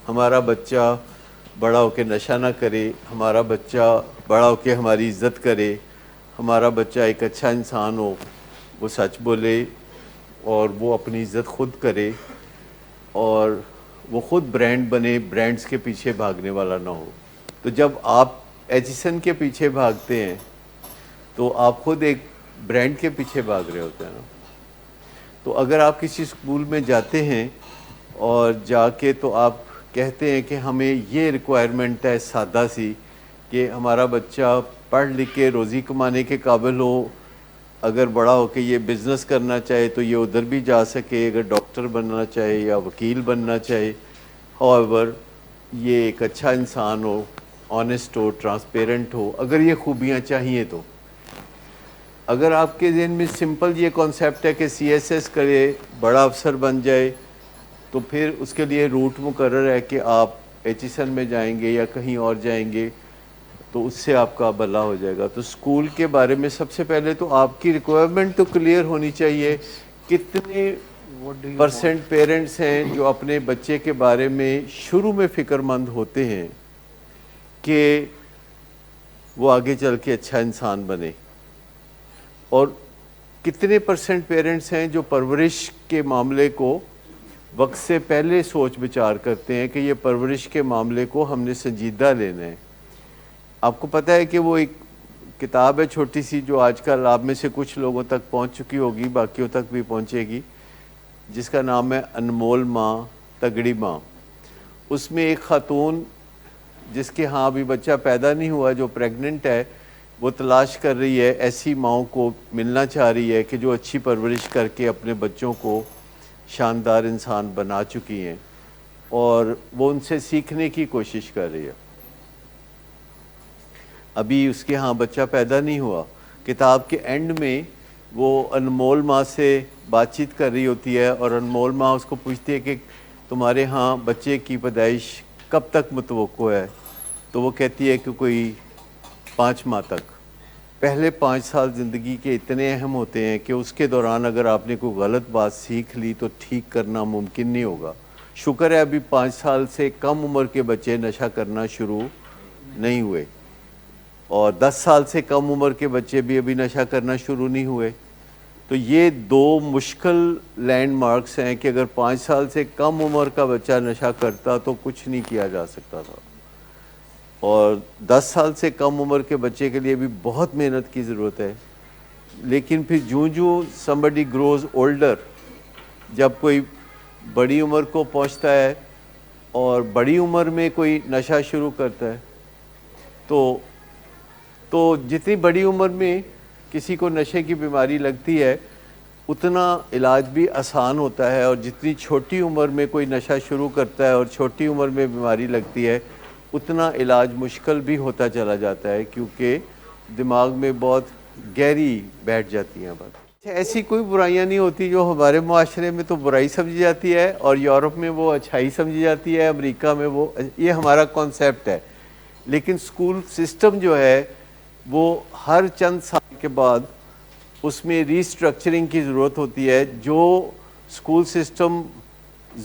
ہمارا بچہ بڑا ہو کے نشہ نہ کرے، ہمارا بچہ بڑا ہو کے ہماری عزت کرے، ہمارا بچہ ایک اچھا انسان ہو، وہ سچ بولے اور وہ اپنی عزت خود کرے اور وہ خود برانڈ بنے، برانڈز کے پیچھے بھاگنے والا نہ ہو۔ تو جب آپ ایچسن کے پیچھے بھاگتے ہیں تو آپ خود ایک برانڈ کے پیچھے بھاگ رہے ہوتے ہیں نا۔ تو اگر آپ کسی اسکول میں جاتے ہیں اور جا کے تو آپ کہتے ہیں کہ ہمیں یہ ریکوائرمنٹ ہے سادہ سی کہ ہمارا بچہ پڑھ لکھ کے روزی کمانے کے قابل ہو، اگر بڑا ہو کے یہ بزنس کرنا چاہے تو یہ ادھر بھی جا سکے، اگر ڈاکٹر بننا چاہے یا وکیل بننا چاہے، however یہ ایک اچھا انسان ہو، آنیسٹ ہو، ٹرانسپیرنٹ ہو، اگر یہ خوبیاں چاہیے تو۔ اگر آپ کے ذہن میں سمپل یہ کانسیپٹ ہے کہ سی ایس ایس کرے، بڑا افسر بن جائے، تو پھر اس کے لیے روٹ مقرر ہے کہ آپ ایچسن میں جائیں گے یا کہیں اور جائیں گے تو اس سے آپ کا بھلا ہو جائے گا۔ تو اسکول کے بارے میں سب سے پہلے تو آپ کی ریکوائرمنٹ تو کلیئر ہونی چاہیے۔ کتنے پرسنٹ پیرنٹس ہیں جو اپنے بچے کے بارے میں شروع میں فکر مند ہوتے ہیں کہ وہ آگے چل کے اچھا انسان بنے، اور کتنے پرسنٹ پیرنٹس ہیں جو پرورش کے معاملے کو وقت سے پہلے سوچ بچار کرتے ہیں کہ یہ پرورش کے معاملے کو ہم نے سنجیدہ لینا ہے۔ آپ کو پتہ ہے کہ وہ ایک کتاب ہے چھوٹی سی جو آج کل آپ میں سے کچھ لوگوں تک پہنچ چکی ہوگی، باقیوں تک بھی پہنچے گی، جس کا نام ہے انمول ماں تگڑی ماں۔ اس میں ایک خاتون جس کے ہاں ابھی بچہ پیدا نہیں ہوا، جو پریگننٹ ہے، وہ تلاش کر رہی ہے، ایسی ماؤں کو ملنا چاہ رہی ہے کہ جو اچھی پرورش کر کے اپنے بچوں کو شاندار انسان بنا چکی ہیں، اور وہ ان سے سیکھنے کی کوشش کر رہی ہے۔ ابھی اس کے ہاں بچہ پیدا نہیں ہوا، کتاب کے اینڈ میں وہ انمول ماں سے بات چیت کر رہی ہوتی ہے، اور انمول ماں اس کو پوچھتی ہے کہ تمہارے ہاں بچے کی پیدائش کب تک متوقع ہے؟ تو وہ کہتی ہے کہ کوئی 5 ماہ تک۔ پہلے 5 سال زندگی کے اتنے اہم ہوتے ہیں کہ اس کے دوران اگر آپ نے کوئی غلط بات سیکھ لی تو ٹھیک کرنا ممکن نہیں ہوگا۔ شکر ہے ابھی 5 سال سے کم عمر کے بچے نشہ کرنا شروع نہیں ہوئے، اور 10 سال سے کم عمر کے بچے بھی ابھی نشہ کرنا شروع نہیں ہوئے۔ تو یہ 2 مشکل لینڈ مارکس ہیں کہ اگر 5 سال سے کم عمر کا بچہ نشہ کرتا تو کچھ نہیں کیا جا سکتا تھا، اور 10 سال سے کم عمر کے بچے کے لیے بھی بہت محنت کی ضرورت ہے۔ لیکن پھر جوں somebody grows older، جب کوئی بڑی عمر کو پہنچتا ہے اور بڑی عمر میں کوئی نشہ شروع کرتا ہے، تو جتنی بڑی عمر میں کسی کو نشے کی بیماری لگتی ہے اتنا علاج بھی آسان ہوتا ہے، اور جتنی چھوٹی عمر میں کوئی نشہ شروع کرتا ہے اور چھوٹی عمر میں بیماری لگتی ہے اتنا علاج مشکل بھی ہوتا چلا جاتا ہے، کیونکہ دماغ میں بہت گہری بیٹھ جاتی ہیں بات۔ ایسی کوئی برائیاں نہیں ہوتی جو ہمارے معاشرے میں تو برائی سمجھی جاتی ہے اور یورپ میں وہ اچھائی سمجھی جاتی ہے، امریکہ میں وہ، یہ ہمارا کانسیپٹ ہے۔ لیکن سکول سسٹم جو ہے وہ ہر چند سال کے بعد اس میں ری اسٹرکچرنگ کی ضرورت ہوتی ہے۔ جو سکول سسٹم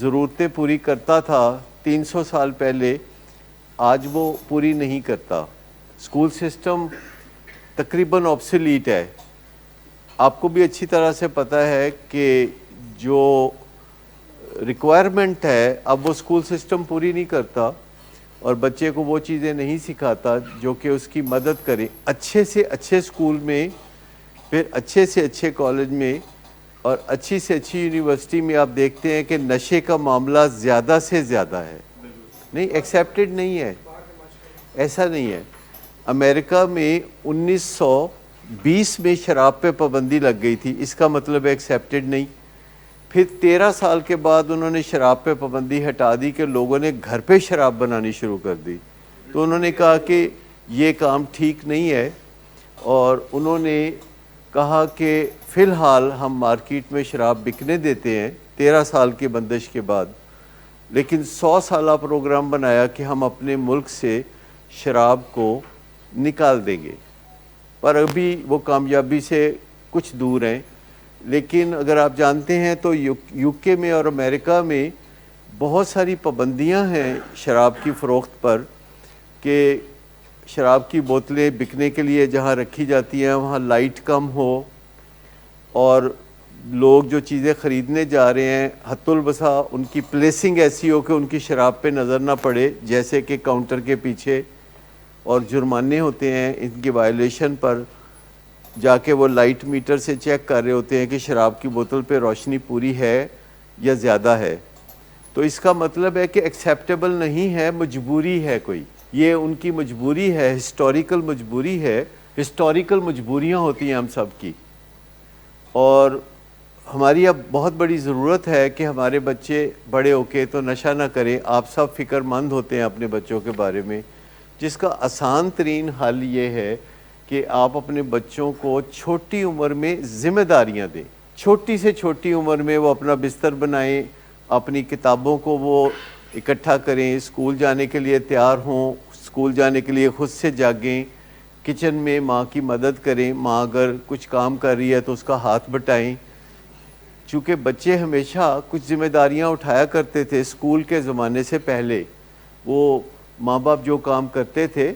ضرورتیں پوری کرتا تھا 300 سال پہلے، آج وہ پوری نہیں کرتا۔ سکول سسٹم تقریباً آبسلیٹ ہے۔ آپ کو بھی اچھی طرح سے پتہ ہے کہ جو ریکوائرمنٹ ہے اب وہ سکول سسٹم پوری نہیں کرتا، اور بچے کو وہ چیزیں نہیں سکھاتا جو کہ اس کی مدد کرے اچھے سے اچھے سکول میں، پھر اچھے سے اچھے کالج میں، اور اچھی سے اچھی یونیورسٹی میں۔ آپ دیکھتے ہیں کہ نشے کا معاملہ زیادہ سے زیادہ ہے، نہیں ایکسیپٹڈ نہیں ہے، ایسا نہیں ہے۔ امریکہ میں 1920 میں شراب پہ پابندی لگ گئی تھی، اس کا مطلب ایکسیپٹڈ نہیں۔ پھر 13 سال کے بعد انہوں نے شراب پہ پابندی ہٹا دی کہ لوگوں نے گھر پہ شراب بنانی شروع کر دی، تو انہوں نے کہا کہ یہ کام ٹھیک نہیں ہے، اور انہوں نے کہا کہ فی الحال ہم مارکیٹ میں شراب بکنے دیتے ہیں 13 سال کی بندش کے بعد، لیکن 100 سالہ پروگرام بنایا کہ ہم اپنے ملک سے شراب کو نکال دیں گے، پر ابھی وہ کامیابی سے کچھ دور ہیں۔ لیکن اگر آپ جانتے ہیں تو یو کے میں اور امریکہ میں بہت ساری پابندیاں ہیں شراب کی فروخت پر کہ شراب کی بوتلیں بکنے کے لیے جہاں رکھی جاتی ہیں وہاں لائٹ کم ہو، اور لوگ جو چیزیں خریدنے جا رہے ہیں حت البسا ان کی پلیسنگ ایسی ہو کہ ان کی شراب پہ نظر نہ پڑے، جیسے کہ کاؤنٹر کے پیچھے، اور جرمانے ہوتے ہیں ان کی وائلیشن پر۔ جا کے وہ لائٹ میٹر سے چیک کر رہے ہوتے ہیں کہ شراب کی بوتل پہ روشنی پوری ہے یا زیادہ ہے۔ تو اس کا مطلب ہے کہ ایکسیپٹیبل نہیں ہے، مجبوری ہے کوئی، یہ ان کی مجبوری ہے، ہسٹوریکل مجبوری ہے۔ ہسٹوریکل مجبوریاں ہوتی ہیں ہم سب کی، اور ہماری اب بہت بڑی ضرورت ہے کہ ہمارے بچے بڑے ہو کے تو نشہ نہ کریں۔ آپ سب فکر مند ہوتے ہیں اپنے بچوں کے بارے میں، جس کا آسان ترین حل یہ ہے کہ آپ اپنے بچوں کو چھوٹی عمر میں ذمہ داریاں دیں۔ چھوٹی سے چھوٹی عمر میں وہ اپنا بستر بنائیں، اپنی کتابوں کو وہ اکٹھا کریں، اسکول جانے کے لیے تیار ہوں، اسکول جانے کے لیے خود سے جاگیں، کچن میں ماں کی مدد کریں، ماں اگر کچھ کام کر رہی ہے تو اس کا ہاتھ بٹائیں۔ چونکہ بچے ہمیشہ کچھ ذمہ داریاں اٹھایا کرتے تھے اسکول کے زمانے سے پہلے، وہ ماں باپ جو کام کرتے تھے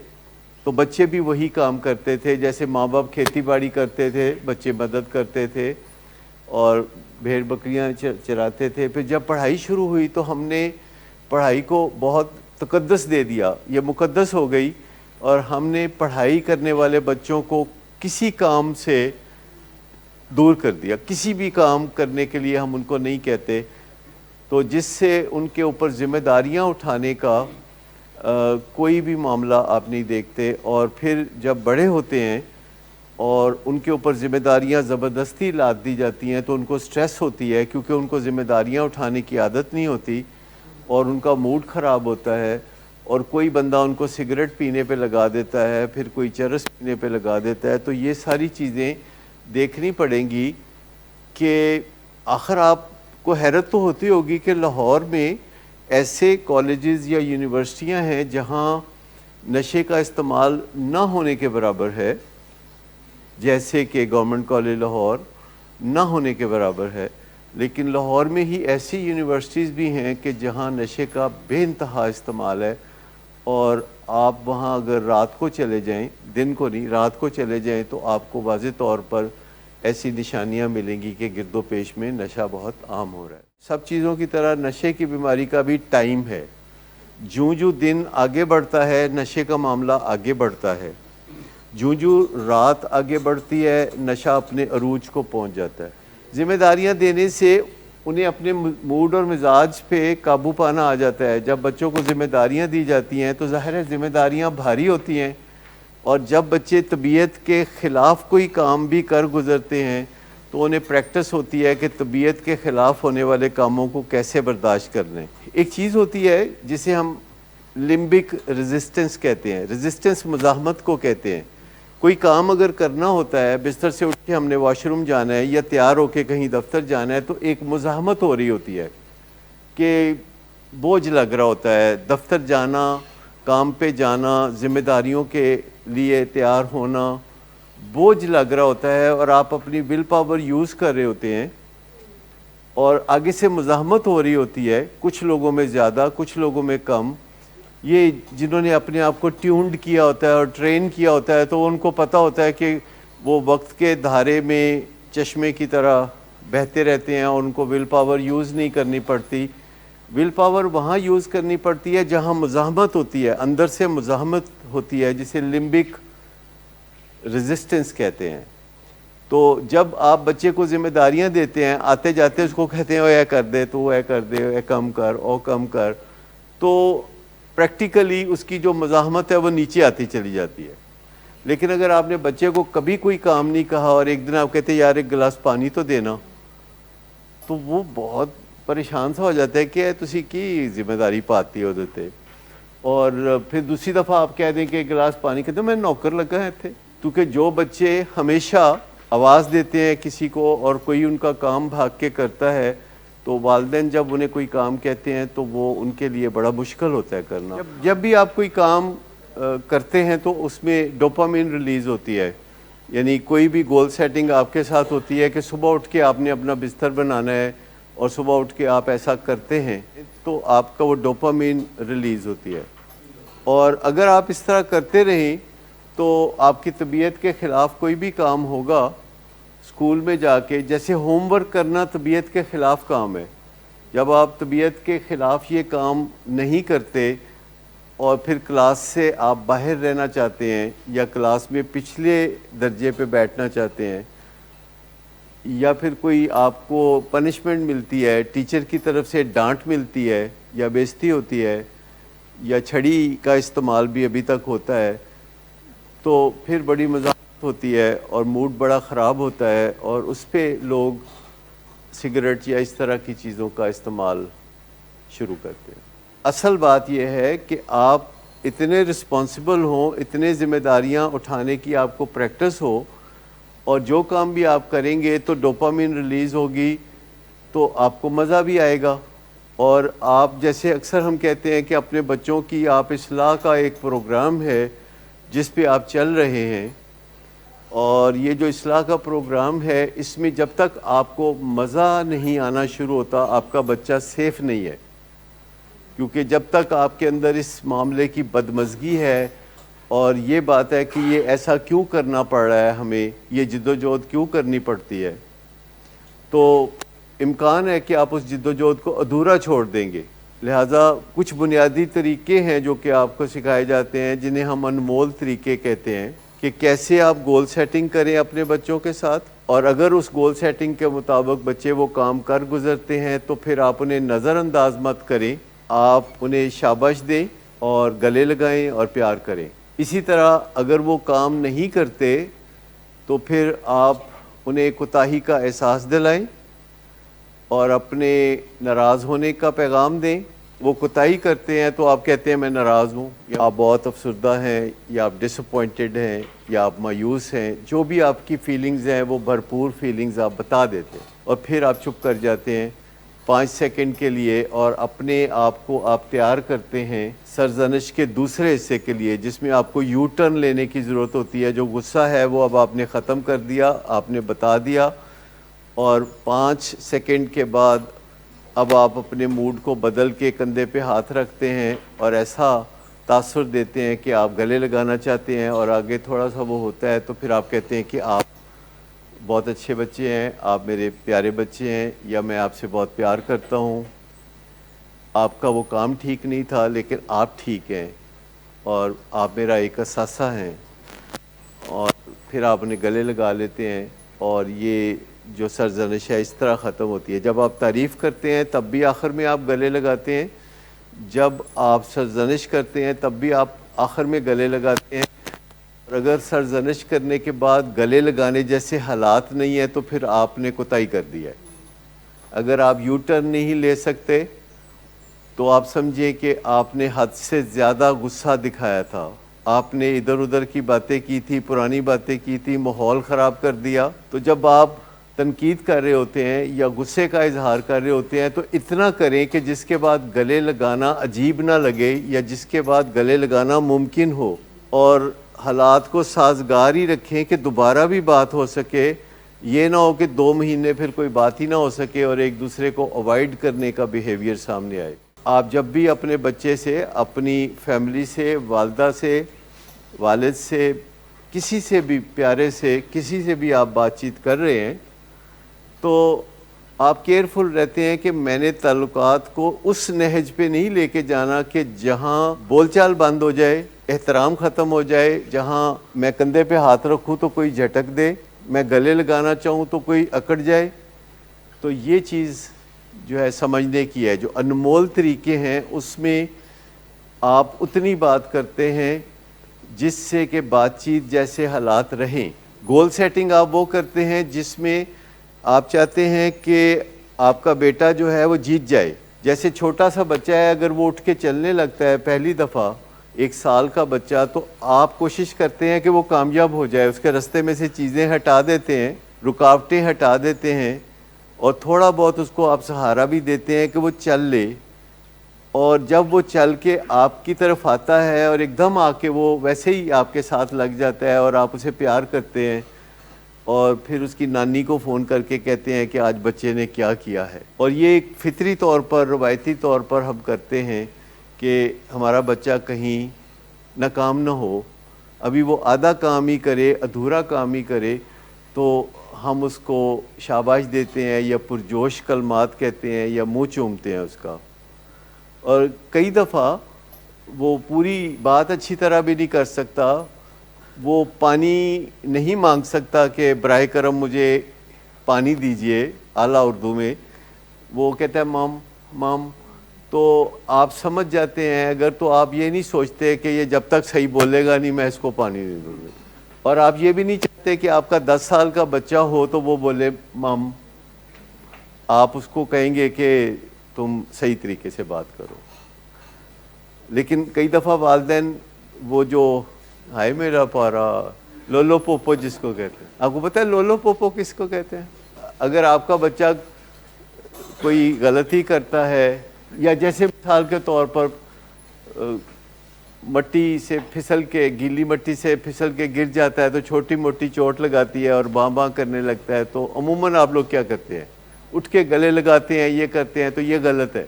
تو بچے بھی وہی کام کرتے تھے، جیسے ماں باپ کھیتی باڑی کرتے تھے بچے مدد کرتے تھے اور بھیڑ بکریاں چراتے تھے۔ پھر جب پڑھائی شروع ہوئی تو ہم نے پڑھائی کو بہت تقدس دے دیا، یہ مقدس ہو گئی، اور ہم نے پڑھائی کرنے والے بچوں کو کسی کام سے دور کر دیا، کسی بھی کام کرنے کے لیے ہم ان کو نہیں کہتے، تو جس سے ان کے اوپر ذمہ داریاں اٹھانے کا کوئی بھی معاملہ آپ نہیں دیکھتے۔ اور پھر جب بڑے ہوتے ہیں اور ان کے اوپر ذمہ داریاں زبردستی لاد دی جاتی ہیں تو ان کو سٹریس ہوتی ہے، کیونکہ ان کو ذمہ داریاں اٹھانے کی عادت نہیں ہوتی، اور ان کا موڈ خراب ہوتا ہے، اور کوئی بندہ ان کو سگریٹ پینے پہ لگا دیتا ہے، پھر کوئی چرس پینے پہ لگا دیتا ہے۔ تو یہ ساری چیزیں دیکھنی پڑیں گی کہ آخر آپ کو حیرت تو ہوتی ہوگی کہ لاہور میں ایسے کالجز یا یونیورسٹیاں ہیں جہاں نشے کا استعمال نہ ہونے کے برابر ہے، جیسے کہ گورنمنٹ کالج لاہور نہ ہونے کے برابر ہے، لیکن لاہور میں ہی ایسی یونیورسٹیز بھی ہیں کہ جہاں نشے کا بے انتہا استعمال ہے، اور آپ وہاں اگر رات کو چلے جائیں، دن کو نہیں رات کو چلے جائیں، تو آپ کو واضح طور پر ایسی نشانیاں ملیں گی کہ گرد و پیش میں نشہ بہت عام ہو رہا ہے۔ سب چیزوں کی طرح نشے کی بیماری کا بھی ٹائم ہے، جوں دن آگے بڑھتا ہے نشے کا معاملہ آگے بڑھتا ہے، جوں رات آگے بڑھتی ہے نشہ اپنے عروج کو پہنچ جاتا ہے۔ ذمہ داریاں دینے سے انہیں اپنے موڈ اور مزاج پہ قابو پانا آ جاتا ہے۔ جب بچوں کو ذمہ داریاں دی جاتی ہیں تو ظاہر ہے ذمہ داریاں بھاری ہوتی ہیں، اور جب بچے طبیعت کے خلاف کوئی کام بھی کر گزرتے ہیں تو انہیں پریکٹس ہوتی ہے کہ طبیعت کے خلاف ہونے والے کاموں کو کیسے برداشت کرنے۔ ایک چیز ہوتی ہے جسے ہم لمبک ریزسٹنس کہتے ہیں، ریزسٹنس مزاحمت کو کہتے ہیں۔ کوئی کام اگر کرنا ہوتا ہے، بستر سے اٹھ کے ہم نے واش روم جانا ہے یا تیار ہو کے کہیں دفتر جانا ہے، تو ایک مزاحمت ہو رہی ہوتی ہے کہ بوجھ لگ رہا ہوتا ہے، دفتر جانا، کام پہ جانا، ذمہ داریوں کے لیے تیار ہونا بوجھ لگ رہا ہوتا ہے، اور آپ اپنی ول پاور یوز کر رہے ہوتے ہیں، اور آگے سے مزاحمت ہو رہی ہوتی ہے، کچھ لوگوں میں زیادہ کچھ لوگوں میں کم۔ یہ جنہوں نے اپنے آپ کو ٹیونڈ کیا ہوتا ہے اور ٹرین کیا ہوتا ہے تو ان کو پتہ ہوتا ہے کہ وہ وقت کے دھارے میں چشمے کی طرح بہتے رہتے ہیں، اور ان کو ول پاور یوز نہیں کرنی پڑتی۔ ول پاور وہاں یوز کرنی پڑتی ہے جہاں مزاحمت ہوتی ہے، اندر سے مزاحمت ہوتی ہے، جسے لمبک ریزسٹنس کہتے ہیں۔ تو جب آپ بچے کو ذمہ داریاں دیتے ہیں، آتے جاتے اس کو کہتے ہیں او اے کر دے، تو اے کر دے، اے کم کر، او کم کر، تو پریکٹیکلی اس کی جو مزاحمت ہے وہ نیچے آتی چلی جاتی ہے۔ لیکن اگر آپ نے بچے کو کبھی کوئی کام نہیں کہا اور ایک دن آپ کہتے ہیں یار ایک گلاس پانی تو دینا، تو وہ بہت پریشان سا ہو جاتا ہے کہ تسی کی ذمہ داری پاتی ہو دیتے، اور پھر دوسری دفعہ آپ کہہ دیں کہ ایک گلاس پانی، کہتے ہیں میں نوکر لگا ہے تھے۔ کیونکہ جو بچے ہمیشہ آواز دیتے ہیں کسی کو اور کوئی ان کا کام بھاگ کے کرتا ہے، تو والدین جب انہیں کوئی کام کہتے ہیں تو وہ ان کے لیے بڑا مشکل ہوتا ہے کرنا۔ جب بھی آپ کوئی کام کرتے ہیں تو اس میں ڈوپامین ریلیز ہوتی ہے، یعنی کوئی بھی گول سیٹنگ آپ کے ساتھ ہوتی ہے کہ صبح اٹھ کے آپ نے اپنا بستر بنانا ہے اور صبح اٹھ کے آپ ایسا کرتے ہیں تو آپ کا وہ ڈوپامین ریلیز ہوتی ہے. اور اگر آپ اس طرح کرتے رہیں تو آپ کی طبیعت کے خلاف کوئی بھی کام ہوگا اسکول میں جا کے، جیسے ہوم ورک کرنا طبیعت کے خلاف کام ہے. جب آپ طبیعت کے خلاف یہ کام نہیں کرتے اور پھر کلاس سے آپ باہر رہنا چاہتے ہیں یا کلاس میں پچھلے درجے پہ بیٹھنا چاہتے ہیں یا پھر کوئی آپ کو پنشمنٹ ملتی ہے، ٹیچر کی طرف سے ڈانٹ ملتی ہے یا بےعزتی ہوتی ہے یا چھڑی کا استعمال بھی ابھی تک ہوتا ہے، تو پھر بڑی مزاحمت ہوتی ہے اور موڈ بڑا خراب ہوتا ہے اور اس پہ لوگ سگریٹ یا اس طرح کی چیزوں کا استعمال شروع کرتے ہیں. اصل بات یہ ہے کہ آپ اتنے رسپانسبل ہوں، اتنے ذمہ داریاں اٹھانے کی آپ کو پریکٹس ہو، اور جو کام بھی آپ کریں گے تو ڈوپامین ریلیز ہوگی تو آپ کو مزہ بھی آئے گا. اور آپ جیسے اکثر ہم کہتے ہیں کہ اپنے بچوں کی آپ اصلاح کا ایک پروگرام ہے جس پہ آپ چل رہے ہیں، اور یہ جو اصلاح کا پروگرام ہے اس میں جب تک آپ کو مزہ نہیں آنا شروع ہوتا آپ کا بچہ سیف نہیں ہے. کیونکہ جب تک آپ کے اندر اس معاملے کی بدمزگی ہے اور یہ بات ہے کہ یہ ایسا کیوں کرنا پڑ رہا ہے، ہمیں یہ جدوجہد کیوں کرنی پڑتی ہے، تو امکان ہے کہ آپ اس جدوجہد کو ادھورا چھوڑ دیں گے. لہٰذا کچھ بنیادی طریقے ہیں جو کہ آپ کو سکھائے جاتے ہیں جنہیں ہم انمول طریقے کہتے ہیں، کہ کیسے آپ گول سیٹنگ کریں اپنے بچوں کے ساتھ، اور اگر اس گول سیٹنگ کے مطابق بچے وہ کام کر گزرتے ہیں تو پھر آپ انہیں نظر انداز مت کریں، آپ انہیں شاباش دیں اور گلے لگائیں اور پیار کریں. اسی طرح اگر وہ کام نہیں کرتے تو پھر آپ انہیں کوتاہی کا احساس دلائیں اور اپنے ناراض ہونے کا پیغام دیں. وہ کوتاہی کرتے ہیں تو آپ کہتے ہیں میں ناراض ہوں، یا آپ بہت افسردہ ہیں، یا آپ ڈس اپوائنٹڈ ہیں، یا آپ مایوس ہیں، جو بھی آپ کی فیلنگز ہیں وہ بھرپور فیلنگز آپ بتا دیتے ہیں اور پھر آپ چپ کر جاتے ہیں 5 سیکنڈ کے لیے اور اپنے آپ کو آپ تیار کرتے ہیں سرزنش کے دوسرے حصے کے لیے جس میں آپ کو یو ٹرن لینے کی ضرورت ہوتی ہے. جو غصہ ہے وہ اب آپ نے ختم کر دیا، آپ نے بتا دیا، اور 5 سیکنڈ کے بعد اب آپ اپنے موڈ کو بدل کے کندھے پہ ہاتھ رکھتے ہیں اور ایسا تاثر دیتے ہیں کہ آپ گلے لگانا چاہتے ہیں، اور آگے تھوڑا سا وہ ہوتا ہے تو پھر آپ کہتے ہیں کہ آپ بہت اچھے بچے ہیں، آپ میرے پیارے بچے ہیں، یا میں آپ سے بہت پیار کرتا ہوں، آپ کا وہ کام ٹھیک نہیں تھا لیکن آپ ٹھیک ہیں اور آپ میرا ایک اثاثہ ہیں. اور پھر آپ انہیں گلے لگا لیتے ہیں اور یہ جو سرزنش ہے اس طرح ختم ہوتی ہے. جب آپ تعریف کرتے ہیں تب بھی آخر میں آپ گلے لگاتے ہیں، جب آپ سرزنش کرتے ہیں تب بھی آپ آخر میں گلے لگاتے ہیں، اور اگر سرزنش کرنے کے بعد گلے لگانے جیسے حالات نہیں ہیں تو پھر آپ نے کوتاہی کر دیا ہے. اگر آپ یو ٹرن نہیں لے سکتے تو آپ سمجھیں کہ آپ نے حد سے زیادہ غصہ دکھایا تھا، آپ نے ادھر ادھر کی باتیں کی تھی، پرانی باتیں کی تھی، ماحول خراب کر دیا. تو جب آپ تنقید کر رہے ہوتے ہیں یا غصے کا اظہار کر رہے ہوتے ہیں تو اتنا کریں کہ جس کے بعد گلے لگانا عجیب نہ لگے، یا جس کے بعد گلے لگانا ممکن ہو، اور حالات کو سازگار ہی رکھیں کہ دوبارہ بھی بات ہو سکے. یہ نہ ہو کہ 2 مہینے پھر کوئی بات ہی نہ ہو سکے اور ایک دوسرے کو اوائڈ کرنے کا بیہیویئر سامنے آئے. آپ جب بھی اپنے بچے سے، اپنی فیملی سے، والدہ سے، والد سے، کسی سے بھی پیارے سے، کسی سے بھی آپ بات چیت کر رہے ہیں تو آپ کیئرفل رہتے ہیں کہ میں نے تعلقات کو اس نہج پہ نہیں لے کے جانا کہ جہاں بول چال بند ہو جائے، احترام ختم ہو جائے، جہاں میں کندھے پہ ہاتھ رکھوں تو کوئی جھٹک دے، میں گلے لگانا چاہوں تو کوئی اکڑ جائے. تو یہ چیز جو ہے سمجھنے کی ہے. جو انمول طریقے ہیں اس میں آپ اتنی بات کرتے ہیں جس سے کہ بات چیت جیسے حالات رہیں. گول سیٹنگ آپ وہ کرتے ہیں جس میں آپ چاہتے ہیں کہ آپ کا بیٹا جو ہے وہ جیت جائے. جیسے چھوٹا سا بچہ ہے، اگر وہ اٹھ کے چلنے لگتا ہے پہلی دفعہ، 1 سال کا بچہ، تو آپ کوشش کرتے ہیں کہ وہ کامیاب ہو جائے، اس کے راستے میں سے چیزیں ہٹا دیتے ہیں، رکاوٹیں ہٹا دیتے ہیں، اور تھوڑا بہت اس کو آپ سہارا بھی دیتے ہیں کہ وہ چل لے. اور جب وہ چل کے آپ کی طرف آتا ہے اور ایک دم آ کے وہ ویسے ہی آپ کے ساتھ لگ جاتا ہے اور آپ اسے پیار کرتے ہیں اور پھر اس کی نانی کو فون کر کے کہتے ہیں کہ آج بچے نے کیا کیا ہے. اور یہ ایک فطری طور پر، روایتی طور پر ہم کرتے ہیں کہ ہمارا بچہ کہیں ناکام نہ ہو، ابھی وہ آدھا کام ہی کرے، ادھورا کام ہی کرے، تو ہم اس کو شاباش دیتے ہیں یا پرجوش کلمات کہتے ہیں یا منہ چومتے ہیں اس کا. اور کئی دفعہ وہ پوری بات اچھی طرح بھی نہیں کر سکتا، وہ پانی نہیں مانگ سکتا کہ براہ کرم مجھے پانی دیجئے اعلیٰ اردو میں، وہ کہتا ہے مام مام. تو آپ سمجھ جاتے ہیں اگر تو آپ یہ نہیں سوچتے کہ یہ جب تک صحیح بولے گا نہیں میں اس کو پانی نہیں دوں گا. اور آپ یہ بھی نہیں چاہتے کہ آپ کا 10 سال کا بچہ ہو تو وہ بولے مام. آپ اس کو کہیں گے کہ تم صحیح طریقے سے بات کرو. لیکن کئی دفعہ والدین وہ جو ہائے میرا پارا لولو پوپو جس کو کہتے ہیں، آپ کو پتہ ہے لولو پوپو کس کو کہتے ہیں؟ اگر آپ کا بچہ کوئی غلطی کرتا ہے، یا جیسے مثال کے طور پر مٹی سے پھسل کے، گیلی مٹی سے پھسل کے گر جاتا ہے تو چھوٹی موٹی چوٹ لگاتی ہے اور باں باں کرنے لگتا ہے، تو عموماً آپ لوگ کیا کرتے ہیں؟ اٹھ کے گلے لگاتے ہیں، یہ کرتے ہیں. تو یہ غلط ہے.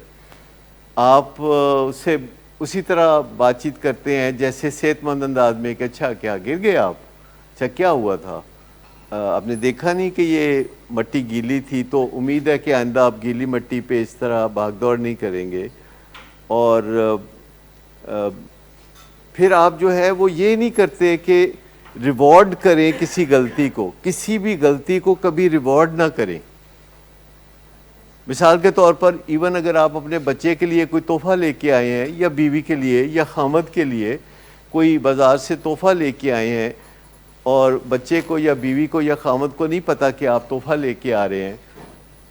آپ سے اسی طرح بات چیت کرتے ہیں جیسے صحت مند انداز میں کہ اچھا کیا گر گئے آپ، اچھا کیا ہوا تھا، آپ نے دیکھا نہیں کہ یہ مٹی گیلی تھی، تو امید ہے کہ آئندہ آپ گیلی مٹی پہ اس طرح بھاگ دوڑ نہیں کریں گے. اور پھر آپ جو ہے وہ یہ نہیں کرتے کہ ریوارڈ کریں کسی غلطی کو، کسی بھی غلطی کو کبھی ریوارڈ نہ کریں. مثال کے طور پر ایون اگر آپ اپنے بچے کے لیے کوئی تحفہ لے کے آئے ہیں، یا بیوی کے لیے یا خامد کے لیے کوئی بازار سے تحفہ لے کے آئے ہیں، اور بچے کو یا بیوی کو یا خامد کو نہیں پتا کہ آپ تحفہ لے کے آ رہے ہیں،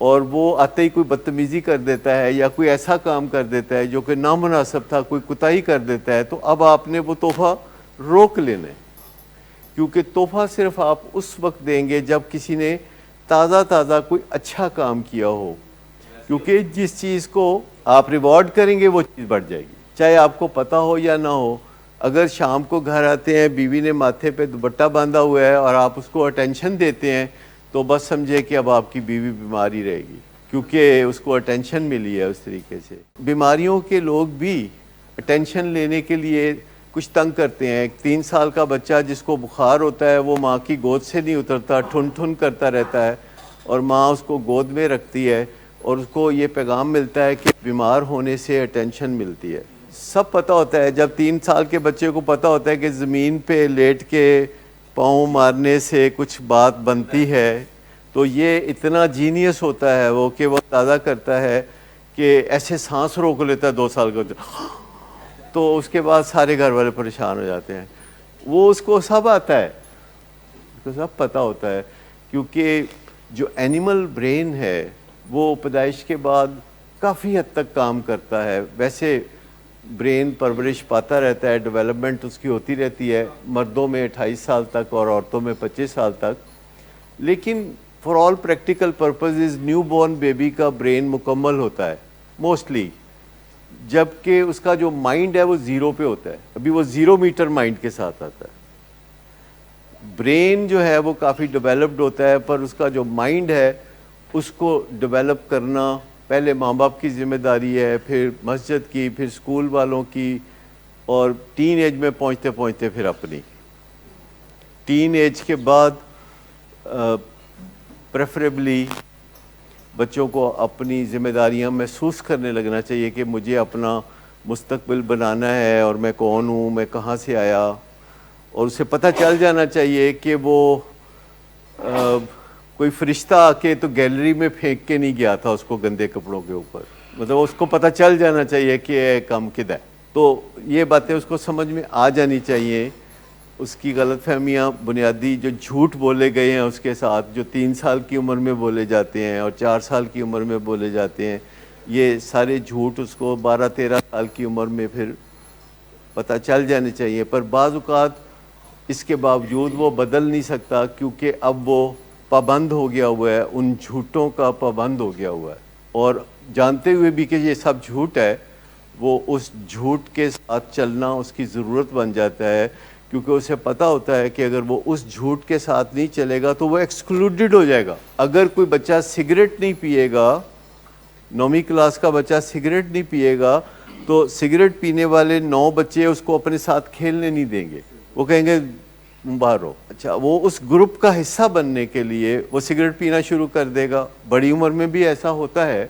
اور وہ آتے ہی کوئی بدتمیزی کر دیتا ہے یا کوئی ایسا کام کر دیتا ہے جو کہ نامناسب تھا، کوئی کوتاہی کر دیتا ہے، تو اب آپ نے وہ تحفہ روک لینا ہے. کیونکہ تحفہ صرف آپ اس وقت دیں گے جب کسی نے تازہ تازہ کوئی اچھا کام کیا ہو. کیونکہ جس چیز کو آپ ریوارڈ کریں گے وہ چیز بڑھ جائے گی، چاہے آپ کو پتہ ہو یا نہ ہو. اگر شام کو گھر آتے ہیں، بیوی نے ماتھے پہ دوپٹہ باندھا ہوا ہے اور آپ اس کو اٹینشن دیتے ہیں، تو بس سمجھے کہ اب آپ کی بیوی بیمار ہی رہے گی، کیونکہ اس کو اٹینشن ملی ہے اس طریقے سے. بیماریوں کے لوگ بھی اٹینشن لینے کے لیے کچھ تنگ کرتے ہیں. ایک 3 سال کا بچہ جس کو بخار ہوتا ہے وہ ماں کی گود سے نہیں اترتا، ٹھن ٹھن کرتا رہتا ہے، اور ماں اس کو گود میں رکھتی ہے، اور اس کو یہ پیغام ملتا ہے کہ بیمار ہونے سے اٹینشن ملتی ہے. سب پتہ ہوتا ہے، جب 3 سال کے بچے کو پتہ ہوتا ہے کہ زمین پہ لیٹ کے پاؤں مارنے سے کچھ بات بنتی ہے، تو یہ اتنا جینیس ہوتا ہے وہ کہ وہ اندازہ کرتا ہے کہ ایسے سانس روک لیتا ہے 2 سال کا بچہ، تو اس کے بعد سارے گھر والے پریشان ہو جاتے ہیں. وہ اس کو سب آتا ہے، اس کو سب پتہ ہوتا ہے، کیونکہ جو اینیمل برین ہے وہ پیدائش کے بعد کافی حد تک کام کرتا ہے. ویسے برین پرورش پاتا رہتا ہے، ڈیولپمنٹ اس کی ہوتی رہتی ہے، مردوں میں 28 سال تک اور عورتوں میں 25 سال تک. لیکن for all practical purposes new born baby کا برین مکمل ہوتا ہے موسٹلی، جبکہ اس کا جو مائنڈ ہے وہ 0 پہ ہوتا ہے. ابھی وہ 0 میٹر مائنڈ کے ساتھ آتا ہے. برین جو ہے وہ کافی ڈیولپڈ ہوتا ہے، پر اس کا جو مائنڈ ہے اس کو ڈیولپ کرنا پہلے ماں باپ کی ذمہ داری ہے، پھر مسجد کی، پھر اسکول والوں کی، اور ٹین ایج میں پہنچتے پہنچتے پھر اپنی. ٹین ایج کے بعد پریفریبلی بچوں کو اپنی ذمہ داریاں محسوس کرنے لگنا چاہیے کہ مجھے اپنا مستقبل بنانا ہے، اور میں کون ہوں، میں کہاں سے آیا. اور اسے پتہ چل جانا چاہیے کہ وہ کوئی فرشتہ آ کے تو گیلری میں پھینک کے نہیں گیا تھا اس کو گندے کپڑوں کے اوپر. مطلب اس کو پتہ چل جانا چاہیے کہ یہ کام کدھر ہے. تو یہ باتیں اس کو سمجھ میں آ جانی چاہیے. اس کی غلط فہمیاں بنیادی جو جھوٹ بولے گئے ہیں اس کے ساتھ، جو 3 سال کی عمر میں بولے جاتے ہیں اور 4 سال کی عمر میں بولے جاتے ہیں، یہ سارے جھوٹ اس کو 12-13 سال کی عمر میں پھر پتہ چل جانے چاہیے. پر بعض اوقات اس کے باوجود وہ بدل نہیں سکتا، کیونکہ اب وہ پابند ہو گیا ہوا ہے، ان جھوٹوں کا پابند ہو گیا ہوا ہے. اور جانتے ہوئے بھی کہ یہ سب جھوٹ ہے، وہ اس جھوٹ کے ساتھ چلنا اس کی ضرورت بن جاتا ہے کیونکہ اسے پتہ ہوتا ہے کہ اگر وہ اس جھوٹ کے ساتھ نہیں چلے گا تو وہ ایکسکلوڈڈ ہو جائے گا. اگر کوئی بچہ سگریٹ نہیں پیے گا، 9ویں کلاس کا بچہ سگریٹ نہیں پیے گا، تو سگریٹ پینے والے 9 بچے اس کو اپنے ساتھ کھیلنے نہیں دیں گے، وہ کہیں گے باہر ہو. اچھا، وہ اس گروپ کا حصہ بننے کے لیے وہ سگریٹ پینا شروع کر دے گا. بڑی عمر میں بھی ایسا ہوتا ہے.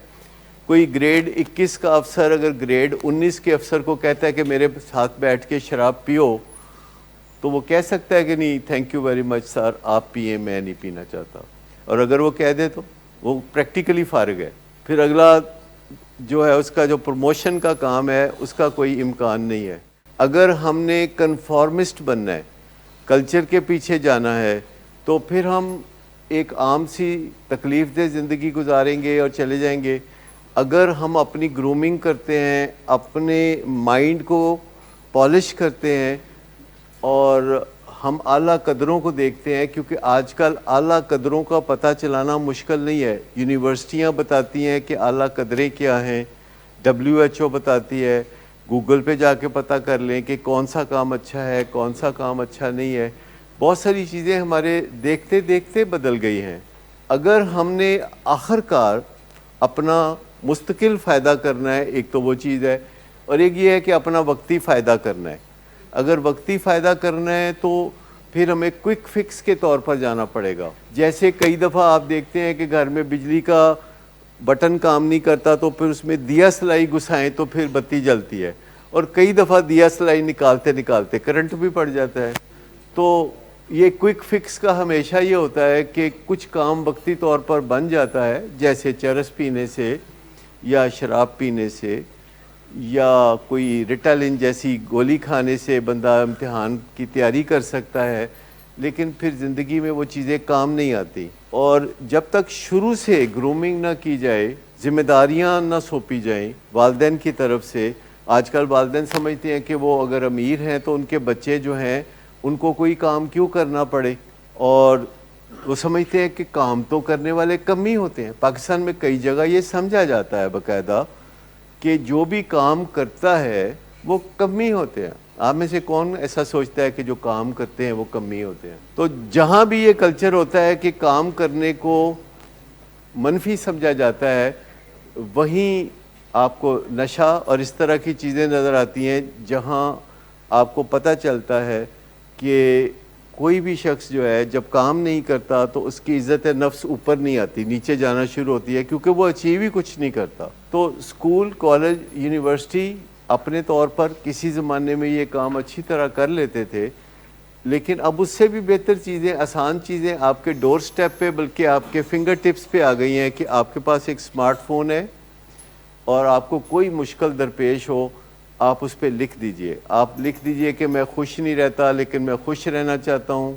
کوئی گریڈ 21 کا افسر اگر گریڈ 19 کے افسر کو کہتا ہے کہ میرے ساتھ بیٹھ کے شراب پیو، تو وہ کہہ سکتا ہے کہ نہیں تھینک یو ویری مچ سر، آپ پئیں، میں نہیں پینا چاہتا. اور اگر وہ کہہ دے تو وہ پریکٹیکلی فارغ ہے. پھر اگلا جو ہے اس کا جو پروموشن کا کام ہے اس کا کوئی امکان نہیں ہے. اگر ہم نے کنفارمسٹ بننا ہے، کلچر کے پیچھے جانا ہے، تو پھر ہم ایک عام سی تکلیف دہ زندگی گزاریں گے اور چلے جائیں گے. اگر ہم اپنی گرومنگ کرتے ہیں، اپنے مائنڈ کو پالش کرتے ہیں اور ہم اعلیٰ قدروں کو دیکھتے ہیں، کیونکہ آج کل اعلیٰ قدروں کا پتہ چلانا مشکل نہیں ہے. یونیورسٹیاں بتاتی ہیں کہ اعلیٰ قدریں کیا ہیں، WHO بتاتی ہے. گوگل پہ جا کے پتہ کر لیں کہ کون سا کام اچھا ہے، کون سا کام اچھا نہیں ہے. بہت ساری چیزیں ہمارے دیکھتے دیکھتے بدل گئی ہیں. اگر ہم نے آخر کار اپنا مستقل فائدہ کرنا ہے، ایک تو وہ چیز ہے، اور ایک یہ ہے کہ اپنا وقتی فائدہ کرنا ہے. اگر وقتی فائدہ کرنا ہے تو پھر ہمیں کوئک فکس کے طور پر جانا پڑے گا. جیسے کئی دفعہ آپ دیکھتے ہیں کہ گھر میں بجلی کا بٹن کام نہیں کرتا تو پھر اس میں دیا سلائی گھسائیں تو پھر بتی جلتی ہے، اور کئی دفعہ دیا سلائی نکالتے نکالتے کرنٹ بھی پڑ جاتا ہے. تو یہ کوئک فکس کا ہمیشہ یہ ہوتا ہے کہ کچھ کام وقتی طور پر بن جاتا ہے، جیسے چرس پینے سے یا شراب پینے سے یا کوئی ریٹالن جیسی گولی کھانے سے بندہ امتحان کی تیاری کر سکتا ہے، لیکن پھر زندگی میں وہ چیزیں کام نہیں آتی. اور جب تک شروع سے گرومنگ نہ کی جائے، ذمہ داریاں نہ سونپی جائیں والدین کی طرف سے. آج کل والدین سمجھتے ہیں کہ وہ اگر امیر ہیں تو ان کے بچے جو ہیں ان کو کوئی کام کیوں کرنا پڑے، اور وہ سمجھتے ہیں کہ کام تو کرنے والے کم ہی ہوتے ہیں. پاکستان میں کئی جگہ یہ سمجھا جاتا ہے باقاعدہ کہ جو بھی کام کرتا ہے وہ کم ہی ہوتے ہیں. آپ میں سے کون ایسا سوچتا ہے کہ جو کام کرتے ہیں وہ کم ہی ہوتے ہیں؟ تو جہاں بھی یہ کلچر ہوتا ہے کہ کام کرنے کو منفی سمجھا جاتا ہے، وہیں آپ کو نشہ اور اس طرح کی چیزیں نظر آتی ہیں جہاں آپ کو پتہ چلتا ہے کہ کوئی بھی شخص جو ہے جب کام نہیں کرتا تو اس کی عزت نفس اوپر نہیں آتی، نیچے جانا شروع ہوتی ہے، کیونکہ وہ اچیو ہی کچھ نہیں کرتا. تو اسکول، کالج، یونیورسٹی اپنے طور پر کسی زمانے میں یہ کام اچھی طرح کر لیتے تھے، لیکن اب اس سے بھی بہتر چیزیں، آسان چیزیں آپ کے ڈور سٹیپ پہ بلکہ آپ کے فنگر ٹپس پہ آ گئی ہیں کہ آپ کے پاس ایک سمارٹ فون ہے اور آپ کو کوئی مشکل درپیش ہو آپ اس پہ لکھ دیجئے. آپ لکھ دیجئے کہ میں خوش نہیں رہتا لیکن میں خوش رہنا چاہتا ہوں،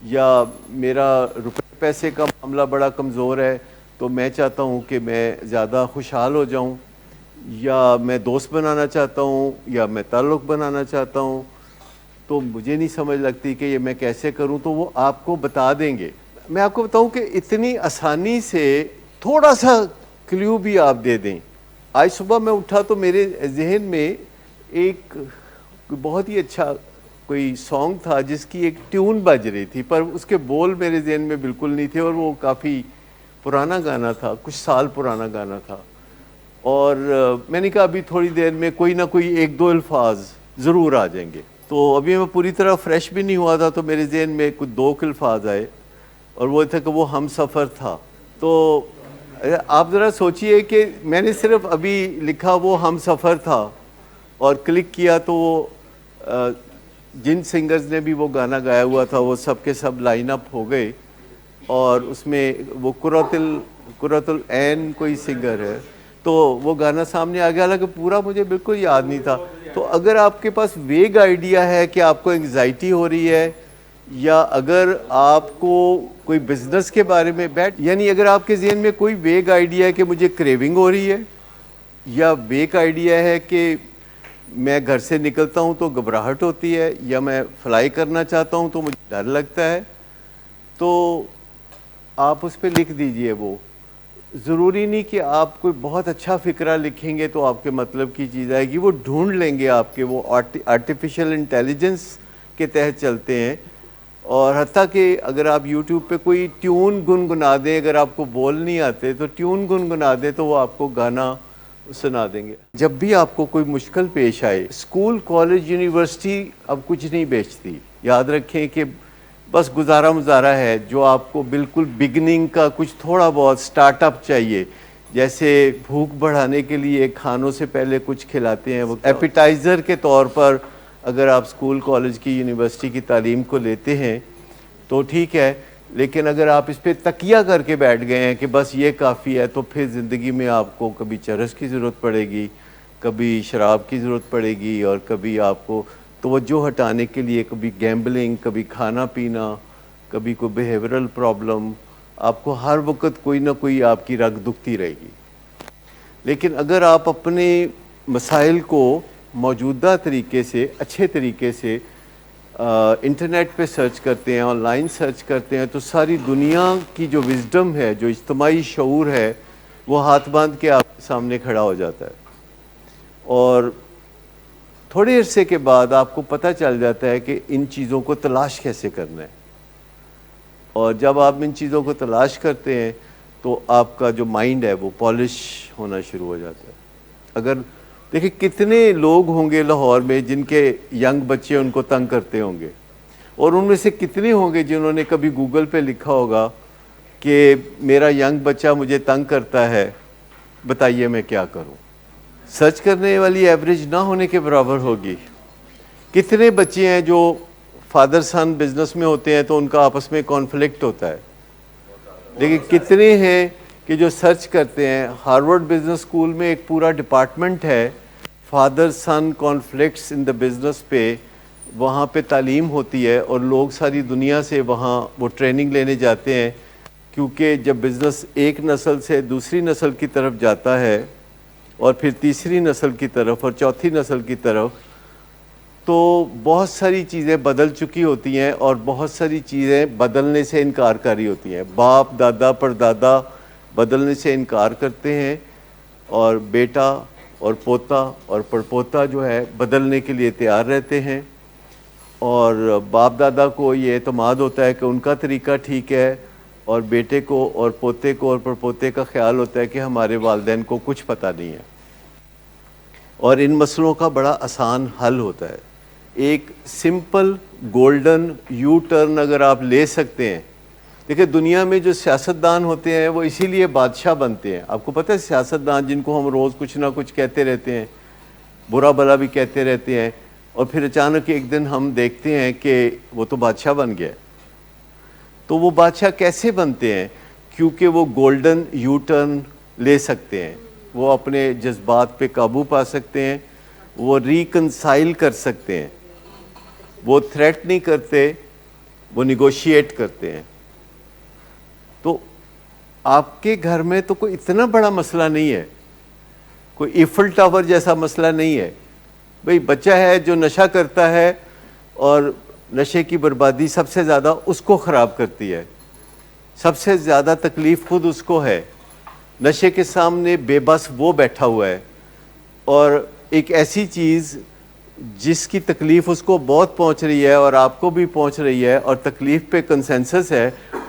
یا میرا روپے پیسے کا معاملہ بڑا کمزور ہے تو میں چاہتا ہوں کہ میں زیادہ خوشحال ہو جاؤں، یا میں دوست بنانا چاہتا ہوں، یا میں تعلق بنانا چاہتا ہوں، تو مجھے نہیں سمجھ لگتی کہ یہ میں کیسے کروں. تو وہ آپ کو بتا دیں گے. میں آپ کو بتاؤں کہ اتنی آسانی سے تھوڑا سا کلیو بھی آپ دے دیں. آج صبح میں اٹھا تو میرے ذہن میں ایک بہت ہی اچھا کوئی سانگ تھا جس کی ایک ٹیون بج رہی تھی، پر اس کے بول میرے ذہن میں بالکل نہیں تھے، اور وہ کافی پرانا گانا تھا، کچھ سال پرانا گانا تھا. اور میں نے کہا ابھی تھوڑی دیر میں کوئی نہ کوئی 1-2 الفاظ ضرور آ جائیں گے. تو ابھی میں پوری طرح فریش بھی نہیں ہوا تھا تو میرے ذہن میں کچھ 2 الفاظ آئے، اور وہ تھا کہ وہ ہم سفر تھا. تو آپ ذرا سوچئے کہ میں نے صرف ابھی لکھا وہ ہم سفر تھا اور کلک کیا تو وہ جن سنگرز نے بھی وہ گانا گایا ہوا تھا وہ سب کے سب لائن اپ ہو گئے، اور اس میں وہ قرۃ العین کوئی سنگر ہے تو وہ گانا سامنے آ گیا، حالانکہ پورا مجھے بالکل یاد نہیں تھا. تو اگر آپ کے پاس ویگ آئیڈیا ہے کہ آپ کو انگزائٹی ہو رہی ہے، یا اگر آپ کو کوئی بزنس کے بارے میں یعنی اگر آپ کے ذہن میں کوئی ویگ آئیڈیا ہے کہ مجھے کریونگ ہو رہی ہے، یا ویگ آئیڈیا ہے کہ میں گھر سے نکلتا ہوں تو گھبراہٹ ہوتی ہے، یا میں فلائی کرنا چاہتا ہوں تو مجھے ڈر لگتا ہے، تو آپ اس پہ لکھ دیجئے. وہ ضروری نہیں کہ آپ کوئی بہت اچھا فکرہ لکھیں گے تو آپ کے مطلب کی چیز آئے گی. وہ ڈھونڈ لیں گے آپ کے، وہ آرٹیفیشل انٹیلیجنس کے تحت چلتے ہیں، اور حتیٰ کہ اگر آپ یوٹیوب پہ کوئی ٹیون گنگنا دیں، اگر آپ کو بول نہیں آتے تو ٹیون گنگنا دیں تو وہ آپ کو گانا سنا دیں گے۔ جب بھی آپ کو کوئی مشکل پیش آئے، اسکول، کالج، یونیورسٹی اب کچھ نہیں بیچتی۔ یاد رکھیں کہ بس گزارا مزارا ہے، جو آپ کو بالکل بگننگ کا کچھ تھوڑا بہت سٹارٹ اپ چاہیے، جیسے بھوک بڑھانے کے لیے کھانوں سے پہلے کچھ کھلاتے ہیں، وہ ایپیٹائزر کے طور پر اگر آپ اسکول، کالج کی، یونیورسٹی کی تعلیم کو لیتے ہیں تو ٹھیک ہے، لیکن اگر آپ اس پہ تکیہ کر کے بیٹھ گئے ہیں کہ بس یہ کافی ہے، تو پھر زندگی میں آپ کو کبھی چرس کی ضرورت پڑے گی، کبھی شراب کی ضرورت پڑے گی، اور کبھی آپ کو توجہ ہٹانے کے لیے کبھی گیمبلنگ، کبھی کھانا پینا، کبھی کوئی بیہیورل پرابلم، آپ کو ہر وقت کوئی نہ کوئی آپ کی رگ دکھتی رہے گی۔ لیکن اگر آپ اپنے مسائل کو موجودہ طریقے سے، اچھے طریقے سے انٹرنیٹ پہ سرچ کرتے ہیں، آن لائن سرچ کرتے ہیں، تو ساری دنیا کی جو وزڈم ہے، جو اجتماعی شعور ہے، وہ ہاتھ باندھ کے آپ کے سامنے کھڑا ہو جاتا ہے، اور تھوڑے عرصے کے بعد آپ کو پتہ چل جاتا ہے کہ ان چیزوں کو تلاش کیسے کرنا ہے، اور جب آپ ان چیزوں کو تلاش کرتے ہیں تو آپ کا جو مائنڈ ہے وہ پالش ہونا شروع ہو جاتا ہے۔ اگر دیکھیں کتنے لوگ ہوں گے لاہور میں جن کے ینگ بچے ان کو تنگ کرتے ہوں گے، اور ان میں سے کتنے ہوں گے جنہوں نے کبھی گوگل پہ لکھا ہوگا کہ میرا ینگ بچہ مجھے تنگ کرتا ہے، بتائیے میں کیا کروں۔ سرچ کرنے والی ایوریج نہ ہونے کے برابر ہوگی۔ کتنے بچے ہیں جو فادر سن بزنس میں ہوتے ہیں تو ان کا آپس میں کانفلکٹ ہوتا ہے، لیکن کتنے ہیں کہ جو سرچ کرتے ہیں۔ ہارورڈ بزنس اسکول میں ایک پورا ڈپارٹمنٹ ہے father son conflicts in the business پہ، وہاں پہ تعلیم ہوتی ہے، اور لوگ ساری دنیا سے وہاں وہ ٹریننگ لینے جاتے ہیں، کیونکہ جب بزنس ایک نسل سے دوسری نسل کی طرف جاتا ہے، اور پھر تیسری نسل کی طرف، اور چوتھی نسل کی طرف، تو بہت ساری چیزیں بدل چکی ہوتی ہیں، اور بہت ساری چیزیں بدلنے سے انکار کاری ہوتی ہیں۔ باپ، دادا، پردادا بدلنے سے انکار کرتے ہیں، اور بیٹا اور پوتا اور پڑپوتا جو ہے بدلنے کے لیے تیار رہتے ہیں، اور باپ دادا کو یہ اعتماد ہوتا ہے کہ ان کا طریقہ ٹھیک ہے، اور بیٹے کو اور پوتے کو اور پڑپوتے کا خیال ہوتا ہے کہ ہمارے والدین کو کچھ پتہ نہیں ہے۔ اور ان مسئلوں کا بڑا آسان حل ہوتا ہے۔ ایک سمپل گولڈن یو ٹرن اگر آپ لے سکتے ہیں۔ دیکھیں دنیا میں جو سیاستدان ہوتے ہیں وہ اسی لیے بادشاہ بنتے ہیں۔ آپ کو پتہ ہے سیاستدان جن کو ہم روز کچھ نہ کچھ کہتے رہتے ہیں، برا بھلا بھی کہتے رہتے ہیں، اور پھر اچانک ایک دن ہم دیکھتے ہیں کہ وہ تو بادشاہ بن گیا۔ تو وہ بادشاہ کیسے بنتے ہیں؟ کیونکہ وہ گولڈن یو ٹرن لے سکتے ہیں، وہ اپنے جذبات پہ قابو پا سکتے ہیں، وہ ریکنسائل کر سکتے ہیں، وہ تھریٹ نہیں کرتے، وہ نیگوشیٹ کرتے ہیں۔ تو آپ کے گھر میں تو کوئی اتنا بڑا مسئلہ نہیں ہے، کوئی ایفل ٹاور جیسا مسئلہ نہیں ہے۔ بھئی بچہ ہے جو نشہ کرتا ہے، اور نشے کی بربادی سب سے زیادہ اس کو خراب کرتی ہے، سب سے زیادہ تکلیف خود اس کو ہے۔ نشے کے سامنے بے بس وہ بیٹھا ہوا ہے، اور ایک ایسی چیز جس کی تکلیف اس کو بہت پہنچ رہی ہے اور آپ کو بھی پہنچ رہی ہے، اور تکلیف پہ کنسنسس ہے،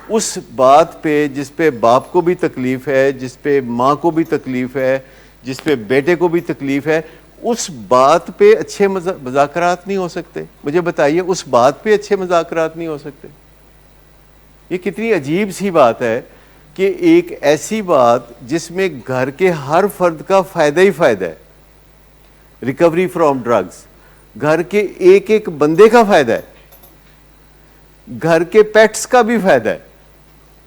اس بات پہ جس پہ باپ کو بھی تکلیف ہے، جس پہ ماں کو بھی تکلیف ہے، جس پہ بیٹے کو بھی تکلیف ہے، اس بات پہ اچھے مذاکرات نہیں ہو سکتے۔ مجھے بتائیے اس بات پہ اچھے مذاکرات نہیں ہو سکتے؟ یہ کتنی عجیب سی بات ہے کہ ایک ایسی بات جس میں گھر کے ہر فرد کا فائدہ ہی فائدہ ہے، ریکوری فرام ڈرگز، گھر کے ایک ایک بندے کا فائدہ ہے، گھر کے پیٹس کا بھی فائدہ ہے،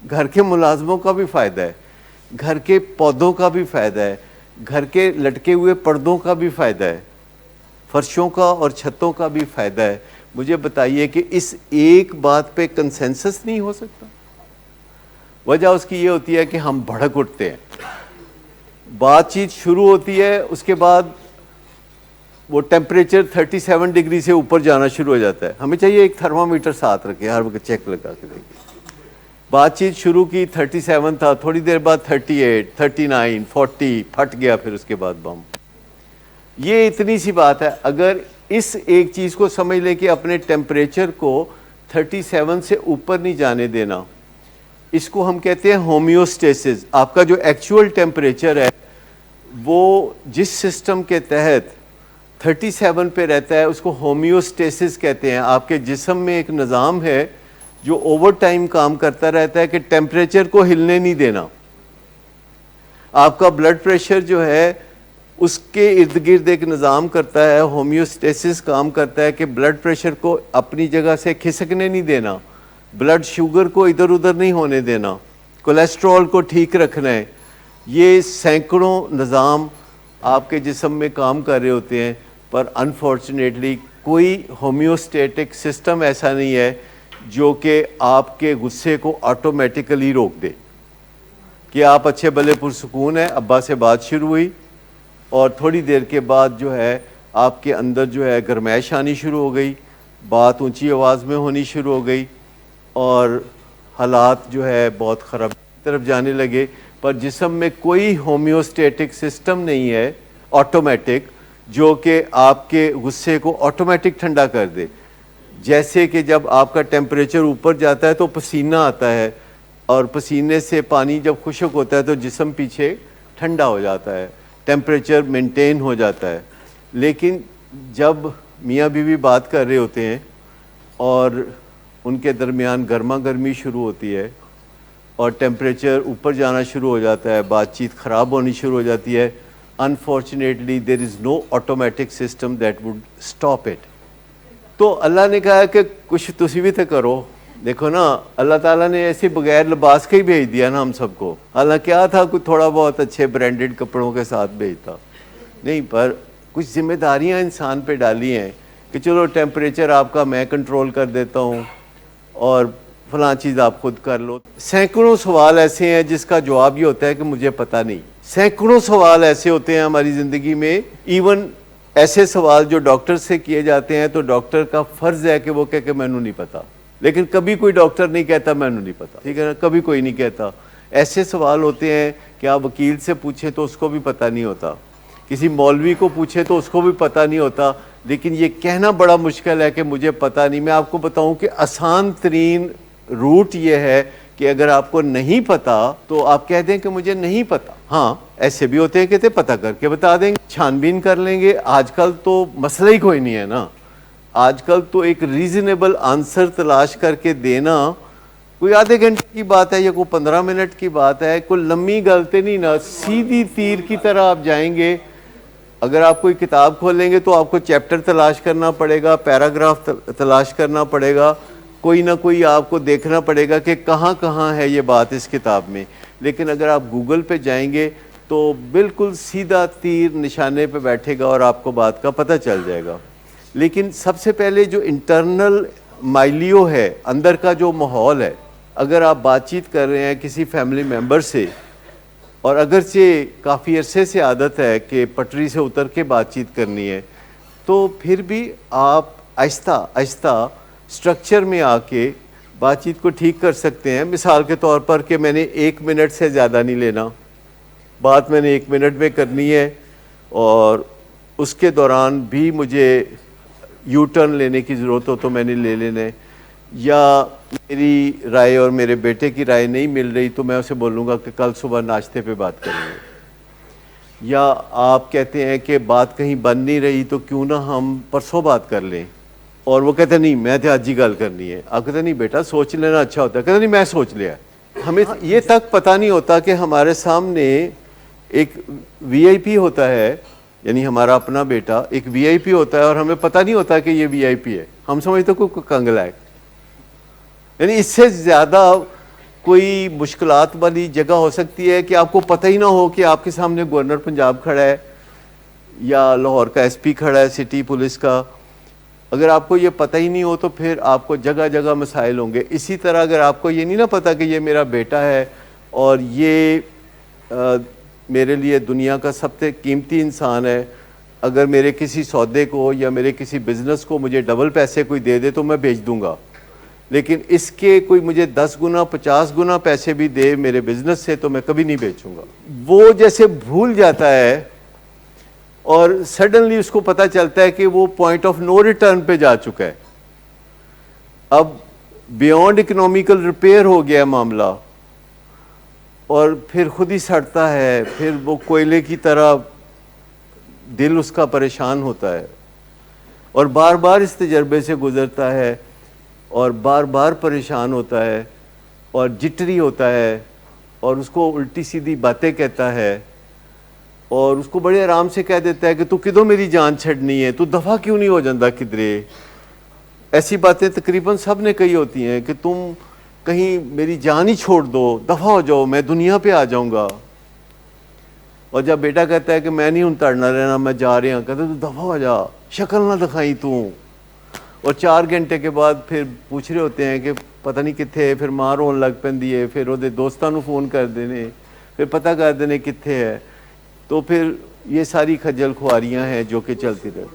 گھر کے ملازموں کا بھی فائدہ ہے، گھر کے پودوں کا بھی فائدہ ہے، گھر کے لٹکے ہوئے پردوں کا بھی فائدہ ہے، فرشوں کا اور چھتوں کا بھی فائدہ ہے۔ مجھے بتائیے کہ اس ایک بات پہ کنسنسس نہیں ہو سکتا؟ وجہ اس کی یہ ہوتی ہے کہ ہم بھڑک اٹھتے ہیں، بات چیت شروع ہوتی ہے، اس کے بعد وہ ٹیمپریچر 37 ڈگری سے اوپر جانا شروع ہو جاتا ہے۔ ہمیں چاہیے ایک تھرمامیٹر ساتھ رکھے، ہر وقت چیک لگا کے دیکھیں۔ بات چیت شروع کی 37 تھا، تھوڑی دیر بعد 38، 39، 40 پھٹ گیا، پھر اس کے بعد بم۔ یہ اتنی سی بات ہے، اگر اس ایک چیز کو سمجھ لیں کہ اپنے ٹیمپریچر کو 37 سے اوپر نہیں جانے دینا. اس کو ہم کہتے ہیں ہومیوسٹیسس. آپ کا جو ایکچوئل ٹیمپریچر ہے وہ جس سسٹم کے تحت 37 پہ رہتا ہے اس کو ہومیوسٹیسس کہتے ہیں. آپ کے جسم میں ایک نظام ہے جو اوور ٹائم کام کرتا رہتا ہے کہ ٹیمپریچر کو ہلنے نہیں دینا. آپ کا بلڈ پریشر جو ہے اس کے ارد گرد ایک نظام کرتا ہے, ہومیوسٹیسس کام کرتا ہے کہ بلڈ پریشر کو اپنی جگہ سے کھسکنے نہیں دینا, بلڈ شوگر کو ادھر ادھر نہیں ہونے دینا, کولیسٹرول کو ٹھیک رکھنا ہے. یہ سینکڑوں نظام آپ کے جسم میں کام کر رہے ہوتے ہیں, پر انفارچونیٹلی کوئی ہومیوسٹیٹک سسٹم ایسا نہیں ہے جو کہ آپ کے غصے کو آٹومیٹیکلی روک دے کہ آپ اچھے بھلے پرسکون ہیں, ابا سے بات شروع ہوئی اور تھوڑی دیر کے بعد جو ہے آپ کے اندر جو ہے گرمائش آنی شروع ہو گئی, بات اونچی آواز میں ہونی شروع ہو گئی اور حالات جو ہے بہت خراب طرف جانے لگے. پر جسم میں کوئی ہومیوسٹیٹک سسٹم نہیں ہے آٹومیٹک جو کہ آپ کے غصے کو آٹومیٹک ٹھنڈا کر دے. جیسے کہ جب آپ کا ٹیمپریچر اوپر جاتا ہے تو پسینہ آتا ہے, اور پسینے سے پانی جب خشک ہوتا ہے تو جسم پیچھے ٹھنڈا ہو جاتا ہے, ٹیمپریچر مینٹین ہو جاتا ہے. لیکن جب میاں بیوی بات کر رہے ہوتے ہیں اور ان کے درمیان گرما گرمی شروع ہوتی ہے اور ٹیمپریچر اوپر جانا شروع ہو جاتا ہے, بات چیت خراب ہونی شروع ہو جاتی ہے, unfortunately there is no automatic system that would stop it. تو اللہ نے کہا کہ کچھ تسی بھی تو کرو. دیکھو نا, اللہ تعالیٰ نے ایسے بغیر لباس کے ہی بھیج دیا نا ہم سب کو. اللہ کیا تھا کوئی تھوڑا بہت اچھے برانڈڈ کپڑوں کے ساتھ بھیجتا نہیں, پر کچھ ذمہ داریاں انسان پہ ڈالی ہیں کہ چلو ٹیمپریچر آپ کا میں کنٹرول کر دیتا ہوں اور فلاں چیز آپ خود کر لو. سینکڑوں سوال ایسے ہیں جس کا جواب یہ ہوتا ہے کہ مجھے پتہ نہیں. سینکڑوں سوال ایسے ہوتے ہیں ہماری زندگی میں, ایون ایسے سوال جو ڈاکٹر سے کیے جاتے ہیں تو ڈاکٹر کا فرض ہے کہ وہ کہے کہ میں نے نہیں پتا, لیکن کبھی کوئی ڈاکٹر نہیں کہتا میں نے نہیں پتا, ٹھیک ہے نا, کبھی کوئی نہیں کہتا. ایسے سوال ہوتے ہیں کہ آپ وکیل سے پوچھیں تو اس کو بھی پتہ نہیں ہوتا, کسی مولوی کو پوچھیں تو اس کو بھی پتہ نہیں ہوتا. لیکن یہ کہنا بڑا مشکل ہے کہ مجھے پتہ نہیں. میں آپ کو بتاؤں کہ آسان ترین روٹ یہ ہے کہ اگر آپ کو نہیں پتا تو آپ کہہ دیں کہ مجھے نہیں پتا. ہاں ایسے بھی ہوتے ہیں کہ پتہ کر کے بتا دیں گے, چھان بین کر لیں گے. آج کل تو مسئلہ ہی کوئی نہیں ہے نا, آج کل تو ایک ریزنیبل آنسر تلاش کر کے دینا کوئی آدھے گھنٹے کی بات ہے یا کوئی 15 منٹ کی بات ہے, کوئی لمبی غلطی نہیں نا, سیدھی تیر کی طرح آپ جائیں گے. اگر آپ کوئی کتاب کھولیں گے تو آپ کو چیپٹر تلاش کرنا پڑے گا, پیراگراف تلاش کرنا پڑے گا, کوئی نہ کوئی آپ کو دیکھنا پڑے گا کہ کہاں کہاں ہے یہ بات اس کتاب میں. لیکن اگر آپ گوگل پہ جائیں گے تو بالکل سیدھا تیر نشانے پہ بیٹھے گا اور آپ کو بات کا پتہ چل جائے گا. لیکن سب سے پہلے جو انٹرنل مائلیو ہے, اندر کا جو ماحول ہے, اگر آپ بات چیت کر رہے ہیں کسی فیملی ممبر سے اور اگرچہ کافی عرصے سے عادت ہے کہ پٹری سے اتر کے بات چیت کرنی ہے, تو پھر بھی آپ آہستہ آہستہ سٹرکچر میں آ کے بات چیت کو ٹھیک کر سکتے ہیں. مثال کے طور پر کہ میں نے 1 منٹ سے زیادہ نہیں لینا, بات میں نے 1 منٹ میں کرنی ہے اور اس کے دوران بھی مجھے یو ٹرن لینے کی ضرورت ہو تو میں نے لے لینا, یا میری رائے اور میرے بیٹے کی رائے نہیں مل رہی تو میں اسے بولوں گا کہ کل صبح ناشتے پہ بات کریں گے. یا آپ کہتے ہیں کہ بات کہیں بن نہیں رہی تو کیوں نہ ہم پرسوں بات کر لیں, اور وہ کہتے ہیں نہیں میں تو آج ہی گل کرنی ہے. آپ کہتے ہیں نہیں بیٹا سوچ لینا اچھا ہوتا ہے, کہتے ہیں نہیں میں سوچ لیا. ہمیں یہ تک پتہ نہیں ہوتا کہ ہمارے سامنے ایک وی آئی پی ہوتا ہے, یعنی ہمارا اپنا بیٹا ایک وی آئی پی ہوتا ہے اور ہمیں پتہ نہیں ہوتا کہ یہ وی آئی پی ہے. ہم سمجھتے کوئی کنگلا ہے. یعنی اس سے زیادہ کوئی مشکلات والی جگہ ہو سکتی ہے کہ آپ کو پتہ ہی نہ ہو کہ آپ کے سامنے گورنر پنجاب کھڑا ہے یا لاہور کا ایس پی کھڑا ہے, سٹی پولیس کا. اگر آپ کو یہ پتہ ہی نہیں ہو تو پھر آپ کو جگہ جگہ مسائل ہوں گے. اسی طرح اگر آپ کو یہ نہیں نہ پتہ کہ یہ میرا بیٹا ہے اور یہ میرے لیے دنیا کا سب سے قیمتی انسان ہے, اگر میرے کسی سودے کو یا میرے کسی بزنس کو مجھے ڈبل پیسے کوئی دے دے تو میں بیچ دوں گا, لیکن اس کے کوئی مجھے 10 گنا 50 گنا پیسے بھی دے میرے بزنس سے تو میں کبھی نہیں بیچوں گا. وہ جیسے بھول جاتا ہے اور سڈنلی اس کو پتہ چلتا ہے کہ وہ پوائنٹ آف نو ریٹرن پہ جا چکا ہے، اب بیونڈ اکنامیکل ریپیئر ہو گیا ہے معاملہ، اور پھر خود ہی سڑتا ہے، پھر وہ کوئلے کی طرح دل اس کا پریشان ہوتا ہے، اور بار بار اس تجربے سے گزرتا ہے، اور بار بار پریشان ہوتا ہے، اور جٹری ہوتا ہے، اور اس کو الٹی سیدھی باتیں کہتا ہے، اور اس کو بڑے آرام سے کہہ دیتا ہے کہ تو کدوں میری جان چھڑنی ہے، تو دفع کیوں نہیں ہو جاتا کدرے. ایسی باتیں تقریباً سب نے کہی ہوتی ہیں کہ تم کہیں میری جان ہی چھوڑ دو، دفع ہو جاؤ، میں دنیا پہ آ جاؤں گا. اور جب بیٹا کہتا ہے کہ میں نہیں ہوں تڑنا رہنا، میں جا رہا ہوں، کہتا ہے تو دفع ہو جا، شکل نہ دکھائی تو. اور 4 گھنٹے کے بعد پھر پوچھ رہے ہوتے ہیں کہ پتہ نہیں کتنے، پھر ماں رون لگ پیندی ہے، پھر وہ دوستوں کو فون کر دینے، پھر پتہ کر دینے کتنے ہے. تو پھر یہ ساری کھجل خواریاں ہیں جو کہ چلتی رہتی.